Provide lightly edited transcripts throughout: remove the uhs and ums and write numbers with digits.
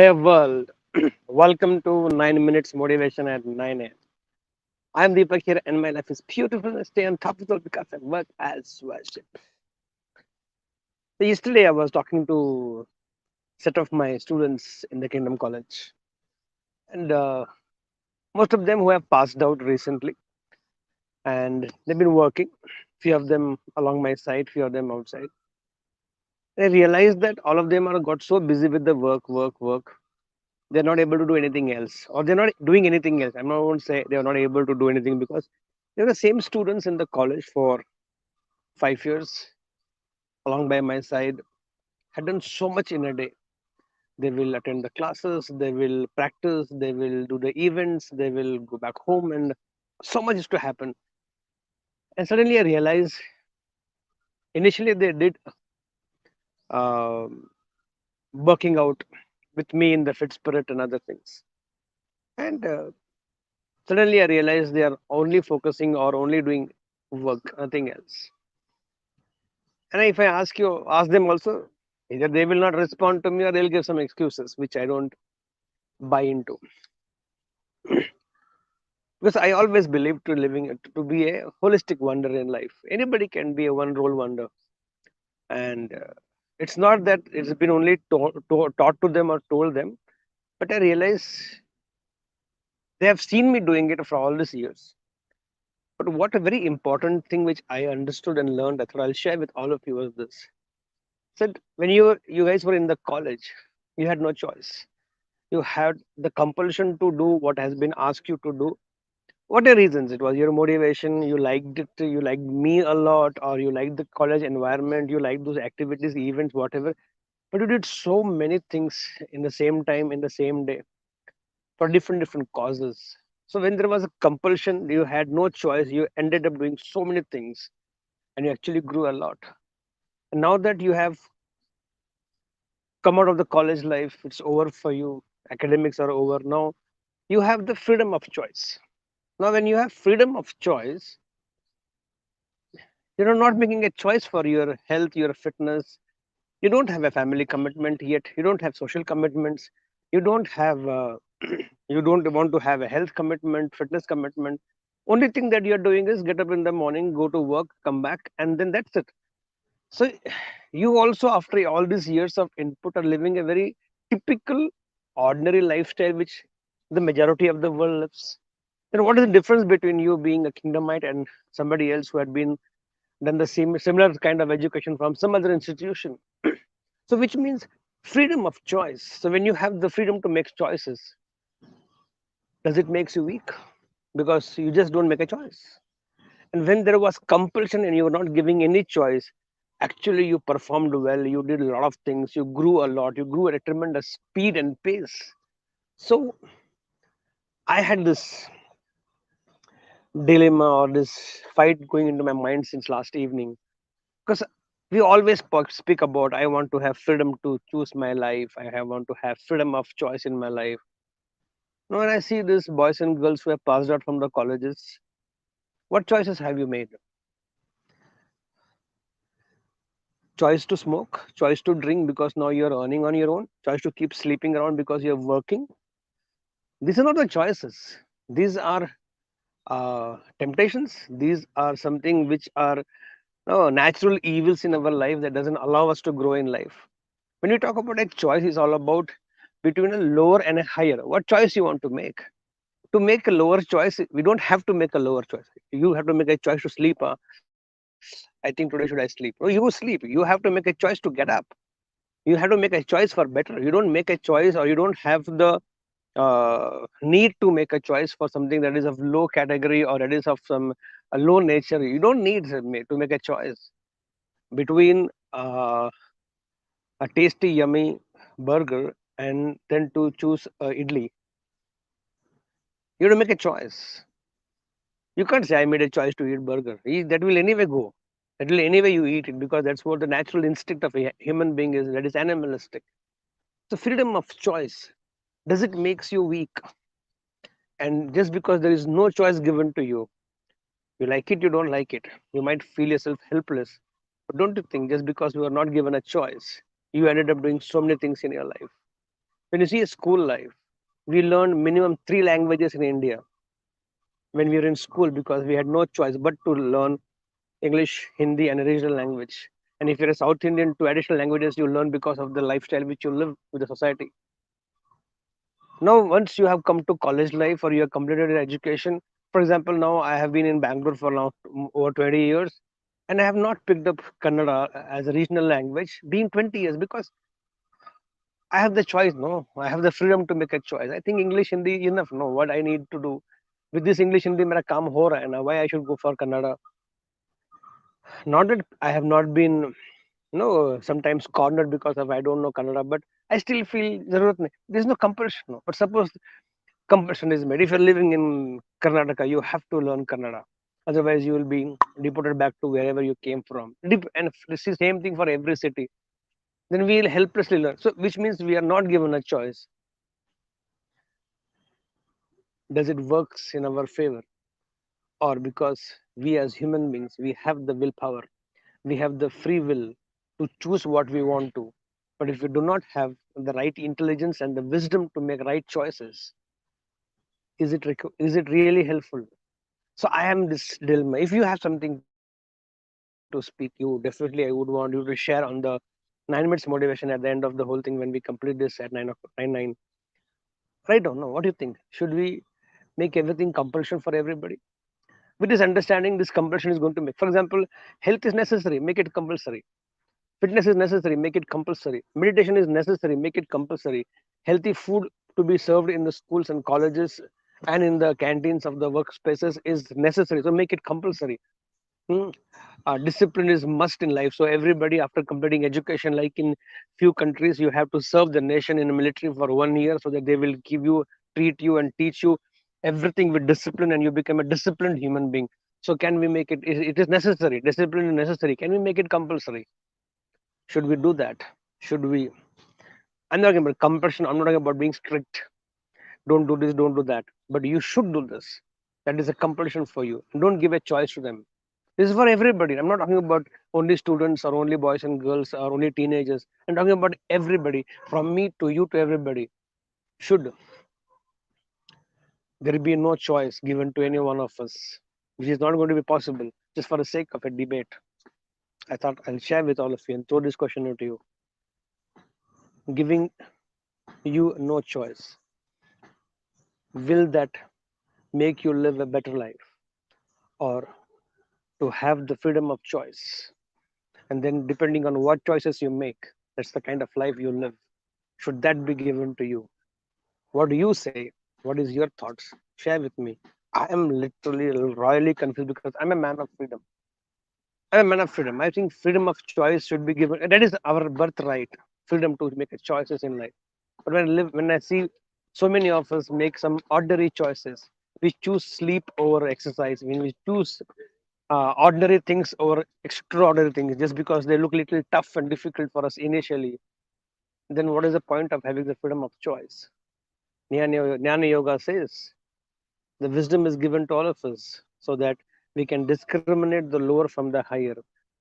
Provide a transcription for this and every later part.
Hey world, welcome to 9 minutes motivation at 9 a.m. I'm Deepak here and my life is beautiful and stay on top of it because I work as worship. So yesterday I was talking to set of my students in the Kingdom College and most of them who have passed out recently and they've been working, few of them along my side, few of them outside. I realized that all of them are got so busy with the work, they're not able to do anything else or they're not doing anything else. I'm not going to say they're not able to do anything because they're the same students in the college for 5 years along by my side, had done so much in a day. They will attend the classes, they will practice, they will do the events, they will go back home, and so much is to happen. And suddenly I realized initially they did uh, working out with me in the fit spirit and other things. And suddenly I realized they are only focusing or only doing work, nothing else. And if I ask them also, either they will not respond to me or they'll give some excuses, which I don't buy into. Because I always believe to be a holistic wonder in life. Anybody can be a one role wonder, and it's not that it's been only taught to them or told them, but I realize they have seen me doing it for all these years. But what a very important thing which I understood and learned that I'll share with all of you is this: said when you guys were in the college, you had no choice. You had the compulsion to do what has been asked you to do. What are reasons? It was your motivation, you liked it, you liked me a lot, or you liked the college environment, you liked those activities, events, whatever. But you did so many things in the same time, in the same day, for different causes. So when there was a compulsion, you had no choice, you ended up doing so many things and you actually grew a lot. And now that you have come out of the college life, it's over for you, academics are over now, you have the freedom of choice. Now, when you have freedom of choice, you're not making a choice for your health, your fitness. You don't have a family commitment yet. You don't have social commitments. You don't have. You don't want to have a health commitment, fitness commitment. Only thing that you're doing is get up in the morning, go to work, come back, and then that's it. So, you also, after all these years of input, are living a very typical, ordinary lifestyle, which the majority of the world lives. Then, what is the difference between you being a kingdomite and somebody else who had been done the same similar kind of education from some other institution? So which means freedom of choice. So when you have the freedom to make choices, does it makes you weak? Because you just don't make a choice. And when there was compulsion and you were not giving any choice, actually you performed well, you did a lot of things, you grew a lot, you grew at a tremendous speed and pace. So I had this dilemma or this fight going into my mind since last evening, because we always speak about I want to have freedom to choose my life, want to have freedom of choice in my life. Now when I see these boys and girls who have passed out from the colleges, what choices have you made? Choice to smoke, choice to drink because now you're earning on your own, choice to keep sleeping around because you're working. These are not the choices. These are temptations. These are something which are natural evils in our life that doesn't allow us to grow in life. When you talk about a choice, it's all about between a lower and a higher. What choice you want to make? To make a lower choice, we don't have to make a lower choice. You have to make a choice to sleep. I think today should I sleep? No, you sleep. You have to make a choice to get up. You have to make a choice for better. You don't make a choice or you don't have the need to make a choice for something that is of low category or that is of some low nature. You don't need to make a choice between a tasty, yummy burger and then to choose idli. You have to make a choice. You can't say I made a choice to eat burger. That will anyway go. That will anyway you eat it because that's what the natural instinct of a human being is. That is animalistic. So freedom of choice. Does it makes you weak? And just because there is no choice given to you, you like it, you don't like it. You might feel yourself helpless. But don't you think just because you are not given a choice, you ended up doing so many things in your life? When you see a school life, we learned minimum three languages in India when we were in school because we had no choice but to learn English, Hindi, and a regional language. And if you're a South Indian, two additional languages you learn because of the lifestyle which you live with the society. Now, once you have come to college life or you have completed your education, for example, now I have been in Bangalore for now over 20 years, and I have not picked up Kannada as a regional language, being 20 years, because I have the choice. No, I have the freedom to make a choice. I think English Hindi enough. No, what I need to do with this English Hindi, मेरा काम हो रहा है ना. Why I should go for Kannada? Not that I have not been sometimes cornered because of I don't know Kannada, but I still feel जरूरत नहीं. There is no compulsion. No. But suppose compulsion is made. If you're living in Karnataka, you have to learn Kannada. Otherwise, you will be deported back to wherever you came from. And this is the same thing for every city. Then we will helplessly learn. So, which means we are not given a choice. Does it works in our favor? Or because we as human beings, we have the willpower, we have the free will to choose what we want to. But if we do not have the right intelligence and the wisdom to make right choices, is it really helpful? So I am this dilemma. If you have something to speak, you definitely I would want you to share on the 9 minutes motivation at the end of the whole thing when we complete this at 9 9. Right or no? What do you think? Should we make everything compulsion for everybody? With this understanding, this compulsion is going to make. For example, health is necessary, make it compulsory. Fitness is necessary, make it compulsory. Meditation is necessary, make it compulsory. Healthy food to be served in the schools and colleges and in the canteens of the workspaces is necessary, so make it compulsory. Hmm. Discipline is must in life. So everybody, after completing education, like in few countries, you have to serve the nation in the military for 1 year, so that they will give you, treat you, and teach you everything with discipline, and you become a disciplined human being. So can we make it? It is necessary. Discipline is necessary. Can we make it compulsory? Should we do that? Should we? I'm not talking about compulsion. I'm not talking about being strict. Don't do this. Don't do that. But you should do this. That is a compulsion for you. Don't give a choice to them. This is for everybody. I'm not talking about only students or only boys and girls or only teenagers. I'm talking about everybody, from me to you to everybody. Should there be no choice given to any one of us, which is not going to be possible just for the sake of a debate? I thought I'll share with all of you and throw this question out to you. Giving you no choice, will that make you live a better life? Or to have the freedom of choice? And then, depending on what choices you make, that's the kind of life you live. Should that be given to you? What do you say? What is your thoughts? Share with me. I am literally royally confused because I'm a man of freedom. I'm a man of freedom. I think freedom of choice should be given. That is our birthright. Freedom to make choices in life. But when I see so many of us make some ordinary choices, we choose sleep over exercise. When we choose ordinary things over extraordinary things, just because they look a little tough and difficult for us initially, then what is the point of having the freedom of choice? Jnana Yoga says the wisdom is given to all of us so that we can discriminate the lower from the higher,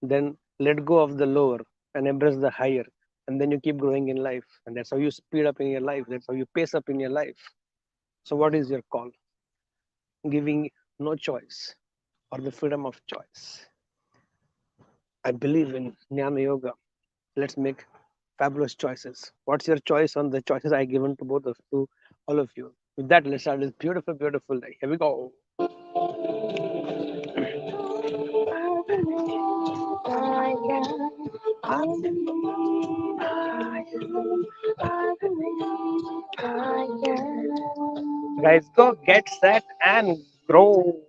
then let go of the lower and embrace the higher. And then you keep growing in life. And that's how you speed up in your life. That's how you pace up in your life. So, what is your call? Giving no choice or the freedom of choice? I believe in Jnana Yoga. Let's make fabulous choices. What's your choice on the choices I given to all of you? With that, let's start this beautiful, beautiful day. Here we go. Guys, go get set and grow.